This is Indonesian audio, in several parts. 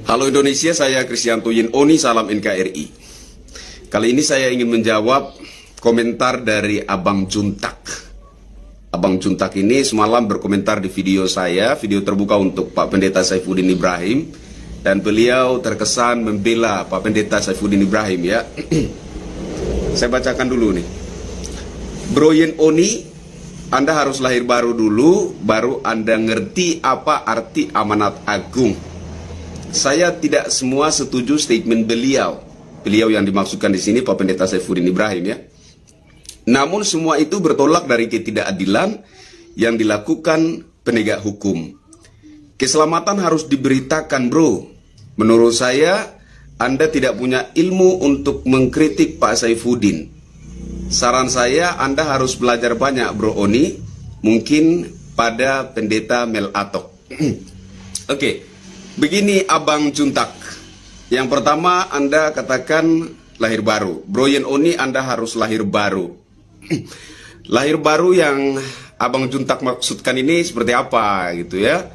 Halo Indonesia, saya Kristianto Yin Oni, salam NKRI. Kali ini saya ingin menjawab komentar dari Abang Juntak. Abang Juntak ini semalam berkomentar di video saya, video terbuka untuk Pak Pendeta Saifuddin Ibrahim. Dan beliau terkesan membela Pak Pendeta Saifuddin Ibrahim ya. Saya bacakan dulu nih. Bro Yin Oni, Anda harus lahir baru dulu, baru Anda ngerti apa arti amanat agung. Saya tidak semua setuju statement beliau. Beliau yang dimaksudkan di sini Pak Pendeta Saifuddin Ibrahim ya. Namun semua itu bertolak dari ketidakadilan yang dilakukan penegak hukum. Keselamatan harus diberitakan, bro. Menurut saya, Anda tidak punya ilmu untuk mengkritik Pak Saifuddin. Saran saya, Anda harus belajar banyak, bro Oni. Mungkin pada Pendeta Mel Atok. Oke. Begini Abang Juntak. Yang pertama Anda katakan lahir baru. Bro Yin Oni, Anda harus lahir baru. Lahir baru yang Abang Juntak maksudkan ini seperti apa gitu ya?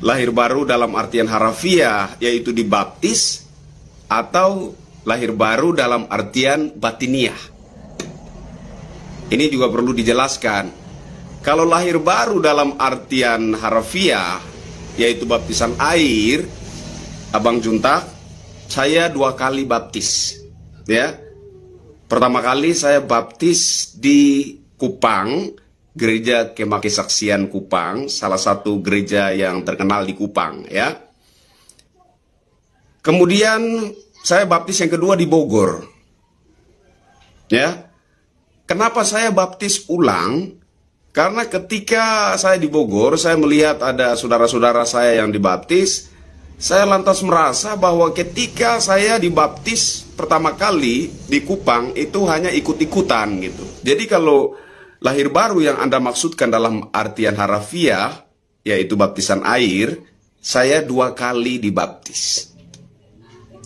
Lahir baru dalam artian harafiah yaitu dibaptis, atau lahir baru dalam artian batiniah? Ini juga perlu dijelaskan. Kalau lahir baru dalam artian harafiah yaitu baptisan air, Abang Juntak, saya 2 kali baptis ya. Pertama kali saya baptis di Kupang, Gereja Kemah Kesaksian Kupang, salah satu gereja yang terkenal di Kupang ya. Kemudian saya baptis yang kedua di Bogor ya. Kenapa saya baptis ulang? Karena ketika saya di Bogor, saya melihat ada saudara-saudara saya yang dibaptis. Saya lantas merasa bahwa ketika saya dibaptis pertama kali di Kupang, itu hanya ikut-ikutan gitu. Jadi kalau lahir baru yang Anda maksudkan dalam artian harafiah, yaitu baptisan air, saya 2 kali dibaptis.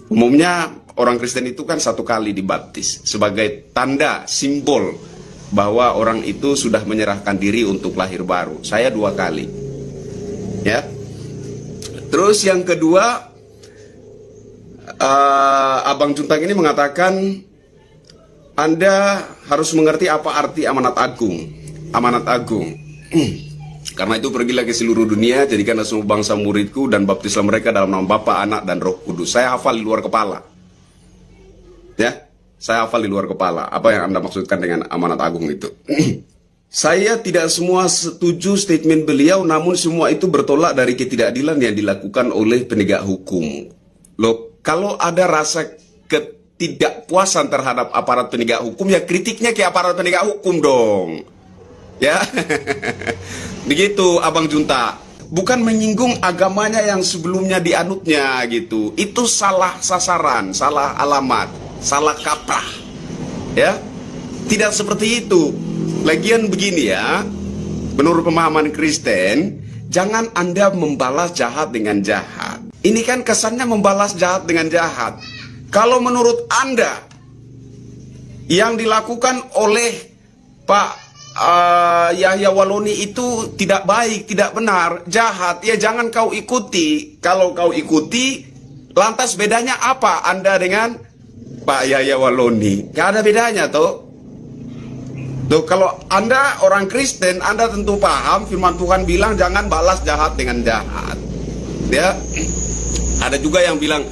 Umumnya orang Kristen itu kan 1 kali dibaptis, sebagai tanda, simbol bahwa orang itu sudah menyerahkan diri untuk lahir baru. Saya 2 kali ya. Terus yang kedua, Abang Juntak ini mengatakan Anda harus mengerti apa arti amanat agung. Amanat agung. Karena itu pergilah ke seluruh dunia, jadikanlah semua bangsa muridku, dan baptislah mereka dalam nama Bapa, Anak, dan Roh Kudus. Saya hafal di luar kepala ya. Saya hafal di luar kepala apa yang Anda maksudkan dengan amanat agung itu. Saya tidak semua setuju statement beliau, namun semua itu bertolak dari ketidakadilan yang dilakukan oleh penegak hukum. Loh, kalau ada rasa ketidakpuasan terhadap aparat penegak hukum, ya kritiknya ke aparat penegak hukum dong. Ya. Begitu Abang Junta. Bukan menyinggung agamanya yang sebelumnya dianutnya gitu. Itu salah sasaran, salah alamat, salah kaprah ya. Tidak seperti itu. Lagian begini ya, menurut pemahaman Kristen, jangan Anda membalas jahat dengan jahat. Ini kan kesannya membalas jahat dengan jahat. Kalau menurut Anda yang dilakukan oleh Pak Yahya Waloni itu tidak baik, tidak benar, jahat, ya jangan kau ikuti. Kalau kau ikuti, lantas bedanya apa Anda dengan Pak Yahya Waloni? Gak ada bedanya tuh. Tuh, kalau Anda orang Kristen, Anda tentu paham firman Tuhan bilang jangan balas jahat dengan jahat. Ya, ada juga yang bilang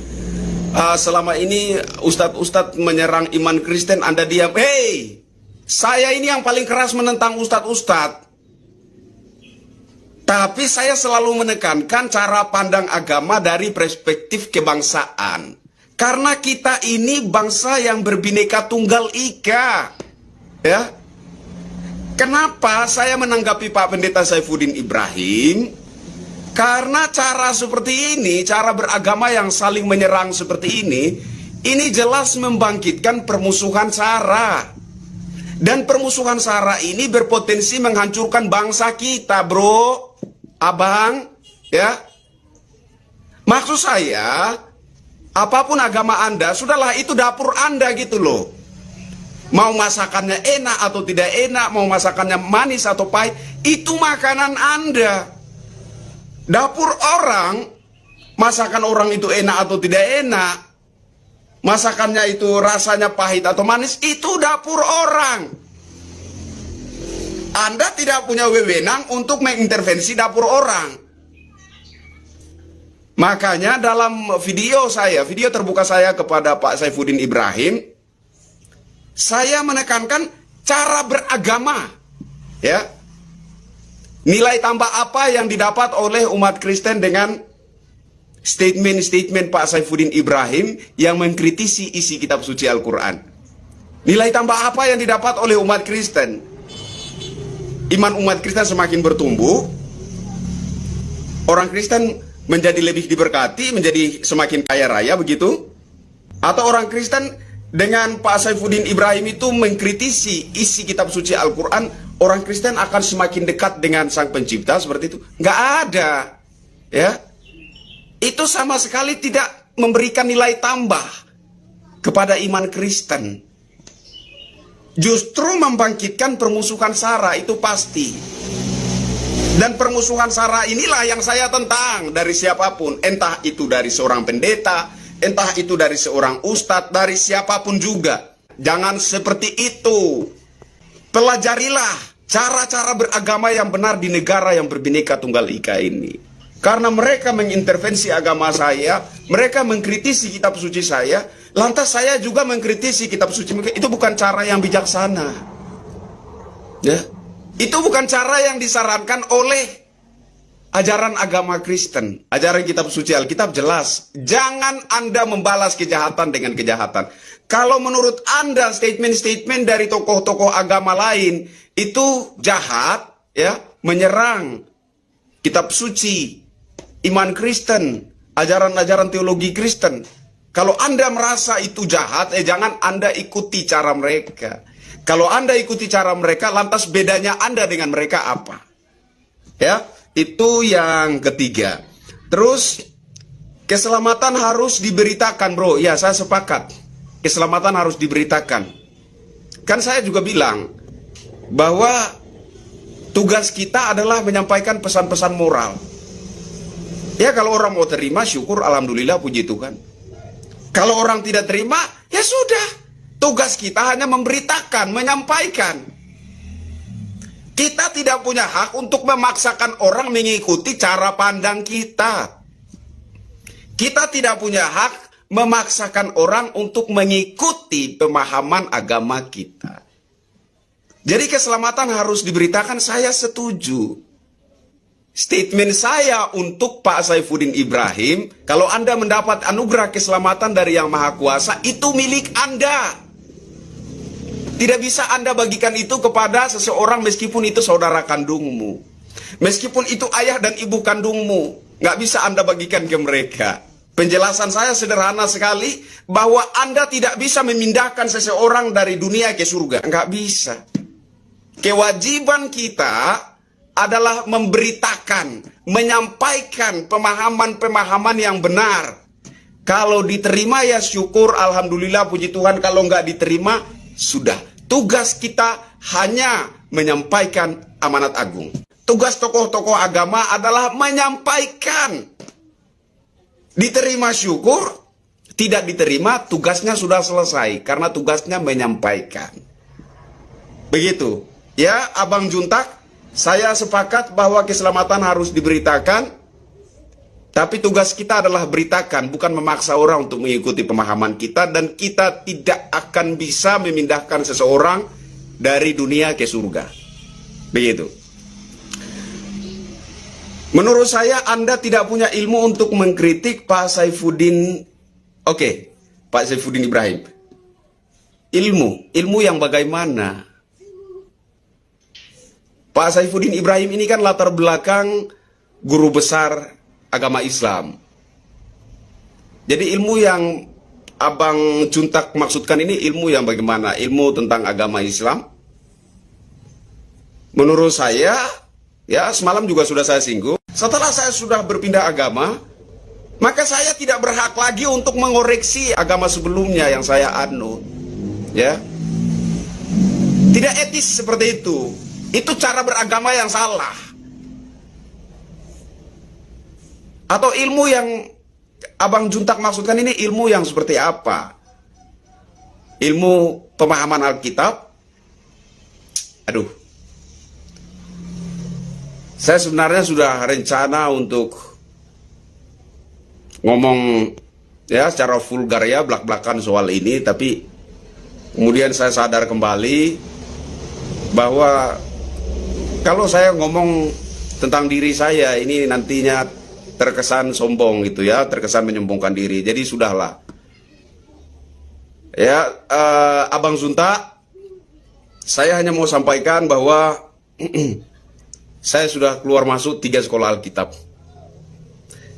selama ini ustadz-ustadz menyerang iman Kristen, Anda diam. Hei, saya ini yang paling keras menentang ustadz-ustadz. Tapi saya selalu menekankan cara pandang agama dari perspektif kebangsaan. Karena kita ini bangsa yang berbineka tunggal ika. Ya. Kenapa saya menanggapi Pak Pendeta Saifuddin Ibrahim? Karena cara seperti ini, cara beragama yang saling menyerang seperti ini jelas membangkitkan permusuhan sara. Dan permusuhan sara ini berpotensi menghancurkan bangsa kita, bro, abang, ya. Maksud saya, apapun agama Anda, sudahlah itu dapur Anda gitu loh. Mau masakannya enak atau tidak enak, mau masakannya manis atau pahit, itu makanan Anda. Dapur orang masakan orang itu enak atau tidak enak, masakannya itu rasanya pahit atau manis, itu dapur orang. Anda tidak punya wewenang untuk mengintervensi dapur orang. Makanya dalam video terbuka saya kepada Pak Saifuddin Ibrahim, saya menekankan cara beragama, ya. Nilai tambah apa yang didapat oleh umat Kristen dengan statement-statement Pak Saifuddin Ibrahim yang mengkritisi isi kitab suci Al-Quran? Nilai tambah apa yang didapat oleh umat Kristen? Iman umat Kristen semakin bertumbuh, orang Kristen menjadi lebih diberkati, menjadi semakin kaya raya, begitu? Atau orang Kristen dengan Pak Saifuddin Ibrahim itu mengkritisi isi kitab suci Al-Quran, orang Kristen akan semakin dekat dengan Sang Pencipta, seperti itu? Nggak ada, ya. Itu sama sekali tidak memberikan nilai tambah kepada iman Kristen. Justru membangkitkan permusuhan SARA, itu pasti. Dan permusuhan SARA inilah yang saya tentang dari siapapun. Entah itu dari seorang pendeta, entah itu dari seorang ustadz, dari siapapun juga. Jangan seperti itu. Pelajarilah cara-cara beragama yang benar di negara yang berbineka tunggal ika ini. Karena mereka mengintervensi agama saya, mereka mengkritisi kitab suci saya, lantas saya juga mengkritisi kitab suci mereka. Itu bukan cara yang bijaksana. Ya. Itu bukan cara yang disarankan oleh ajaran agama Kristen. Ajaran kitab suci Alkitab jelas. Jangan Anda membalas kejahatan dengan kejahatan. Kalau menurut Anda statement-statement dari tokoh-tokoh agama lain itu jahat, ya, menyerang kitab suci, iman Kristen, ajaran-ajaran teologi Kristen. Kalau Anda merasa itu jahat, jangan Anda ikuti cara mereka. Kalau Anda ikuti cara mereka, lantas bedanya Anda dengan mereka apa? Ya, itu yang ketiga. Terus, keselamatan harus diberitakan, bro. Ya, saya sepakat. Keselamatan harus diberitakan. Kan saya juga bilang bahwa tugas kita adalah menyampaikan pesan-pesan moral. Ya, kalau orang mau terima, syukur, alhamdulillah, puji Tuhan. Kalau orang tidak terima, ya sudah. Tugas kita hanya memberitakan, menyampaikan. Kita tidak punya hak untuk memaksakan orang mengikuti cara pandang kita. Kita tidak punya hak memaksakan orang untuk mengikuti pemahaman agama kita. Jadi keselamatan harus diberitakan, saya setuju. Statement saya untuk Pak Saifuddin Ibrahim, kalau Anda mendapat anugerah keselamatan dari Yang Maha Kuasa, itu milik Anda. Tidak bisa Anda bagikan itu kepada seseorang meskipun itu saudara kandungmu. Meskipun itu ayah dan ibu kandungmu. Nggak bisa Anda bagikan ke mereka. Penjelasan saya sederhana sekali, bahwa Anda tidak bisa memindahkan seseorang dari dunia ke surga. Nggak bisa. Kewajiban kita adalah memberitakan, menyampaikan pemahaman-pemahaman yang benar. Kalau diterima ya syukur, alhamdulillah, puji Tuhan. Kalau nggak diterima, sudah. Tugas kita hanya menyampaikan amanat agung. Tugas tokoh-tokoh agama adalah menyampaikan. Diterima syukur, tidak diterima tugasnya sudah selesai. Karena tugasnya menyampaikan. Begitu. Ya, Abang Juntak, saya sepakat bahwa keselamatan harus diberitakan. Tapi tugas kita adalah beritakan, bukan memaksa orang untuk mengikuti pemahaman kita. Dan kita tidak akan bisa memindahkan seseorang dari dunia ke surga. Begitu. Menurut saya Anda tidak punya ilmu untuk mengkritik Pak Saifuddin. Oke, Pak Saifuddin Ibrahim. Ilmu yang bagaimana? Pak Saifuddin Ibrahim ini kan latar belakang guru besar agama Islam. Jadi ilmu yang Abang Juntak maksudkan ini ilmu yang bagaimana? Ilmu tentang agama Islam? Menurut saya, ya semalam juga sudah saya singgung, setelah saya sudah berpindah agama, maka saya tidak berhak lagi untuk mengoreksi agama sebelumnya yang saya anut. Ya, tidak etis seperti itu. Itu cara beragama yang salah. Atau ilmu yang Abang Juntak maksudkan ini ilmu yang seperti apa? Ilmu pemahaman Alkitab? Aduh. Saya sebenarnya sudah rencana untuk ngomong ya secara vulgar ya, belak-belakan soal ini, tapi kemudian saya sadar kembali bahwa kalau saya ngomong tentang diri saya ini nantinya terkesan sombong gitu ya, terkesan menyombongkan diri. Jadi sudahlah. Ya, Abang Juntak, saya hanya mau sampaikan bahwa saya sudah keluar masuk 3 sekolah Alkitab.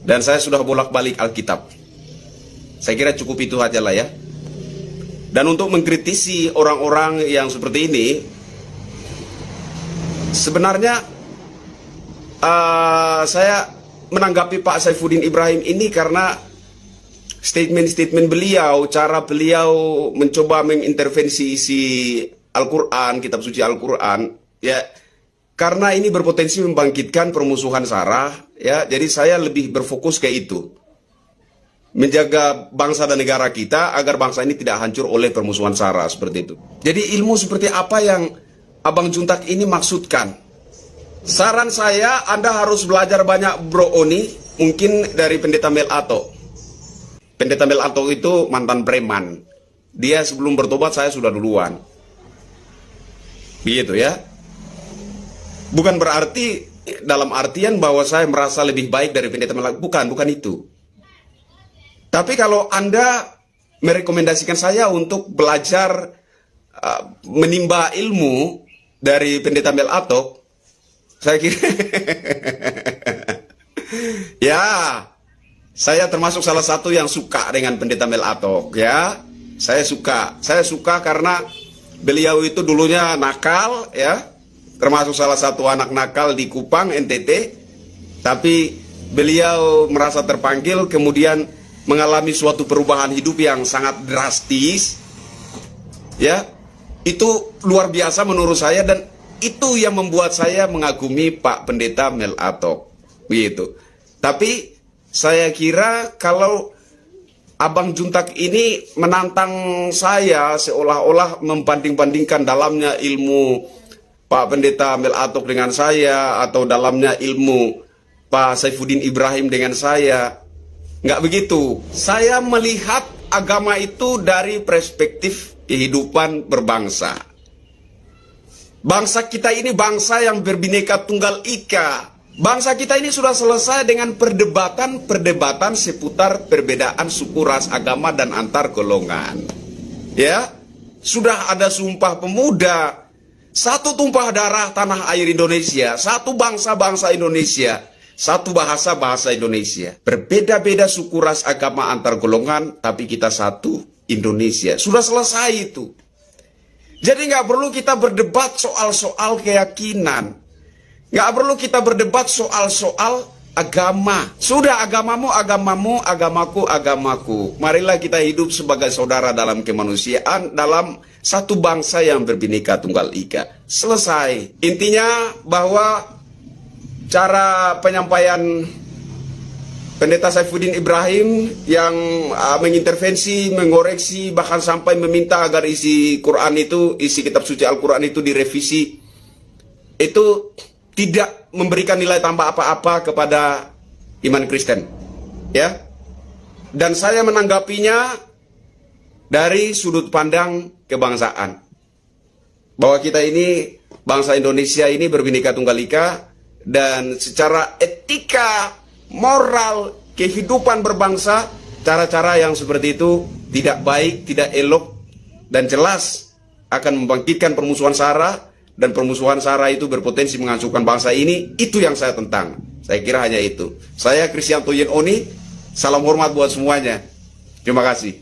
Dan saya sudah bolak-balik Alkitab. Saya kira cukup itu aja lah ya. Dan untuk mengkritisi orang-orang yang seperti ini, sebenarnya saya menanggapi Pak Saifuddin Ibrahim ini karena statement-statement beliau, cara beliau mencoba mengintervensi isi Al-Quran, kitab suci Al-Quran, ya, karena ini berpotensi membangkitkan permusuhan sara, ya, jadi saya lebih berfokus ke itu. Menjaga bangsa dan negara kita agar bangsa ini tidak hancur oleh permusuhan sara, seperti itu. Jadi ilmu seperti apa yang Abang Juntak ini maksudkan? Saran saya, Anda harus belajar banyak Bro Oni, mungkin dari Pendeta Mel Ato. Pendeta Mel Ato itu mantan preman. Dia sebelum bertobat saya sudah duluan. Begitu ya. Bukan berarti dalam artian bahwa saya merasa lebih baik dari Pendeta Mel Ato. Bukan itu. Tapi kalau Anda merekomendasikan saya untuk belajar menimba ilmu dari Pendeta Mel Ato, saya kira ya, saya termasuk salah satu yang suka dengan Pendeta Mel Ato, ya. Saya suka karena beliau itu dulunya nakal, ya. Termasuk salah satu anak nakal di Kupang, NTT. Tapi beliau merasa terpanggil, kemudian mengalami suatu perubahan hidup yang sangat drastis, ya. Itu luar biasa menurut saya, dan itu yang membuat saya mengagumi Pak Pendeta Mel Ato, begitu. Tapi saya kira kalau Abang Juntak ini menantang saya seolah-olah membanding-bandingkan dalamnya ilmu Pak Pendeta Mel Ato dengan saya, atau dalamnya ilmu Pak Saifuddin Ibrahim dengan saya. Nggak begitu. Saya melihat agama itu dari perspektif kehidupan berbangsa. Bangsa kita ini bangsa yang berbineka tunggal ika. Bangsa kita ini sudah selesai dengan perdebatan seputar perbedaan suku, ras, agama, dan antar golongan. Ya, sudah ada Sumpah Pemuda, satu tumpah darah tanah air Indonesia, satu bangsa-bangsa Indonesia, satu bahasa-bahasa Indonesia. Berbeda-beda suku, ras, agama, antar golongan, tapi kita satu Indonesia. Sudah selesai itu. Jadi nggak perlu kita berdebat soal-soal keyakinan. Nggak perlu kita berdebat soal-soal agama. Sudah, agamamu, agamamu, agamaku, agamaku. Marilah kita hidup sebagai saudara dalam kemanusiaan, dalam satu bangsa yang berbineka tunggal ika. Selesai. Intinya bahwa cara penyampaian Pendeta Saifuddin Ibrahim yang mengintervensi, mengoreksi, bahkan sampai meminta agar isi Quran itu, isi kitab suci Al-Quran itu direvisi, itu tidak memberikan nilai tambah apa-apa kepada iman Kristen, ya. Dan saya menanggapinya dari sudut pandang kebangsaan, bahwa kita ini, bangsa Indonesia ini berbineka tunggal ika, dan secara etika, moral, kehidupan berbangsa, cara-cara yang seperti itu tidak baik, tidak elok, dan jelas akan membangkitkan permusuhan sara. Dan permusuhan sara itu berpotensi menghancurkan bangsa ini. Itu yang saya tentang. Saya kira hanya itu. Saya Kristianto Yen Oni. Salam hormat buat semuanya. Terima kasih.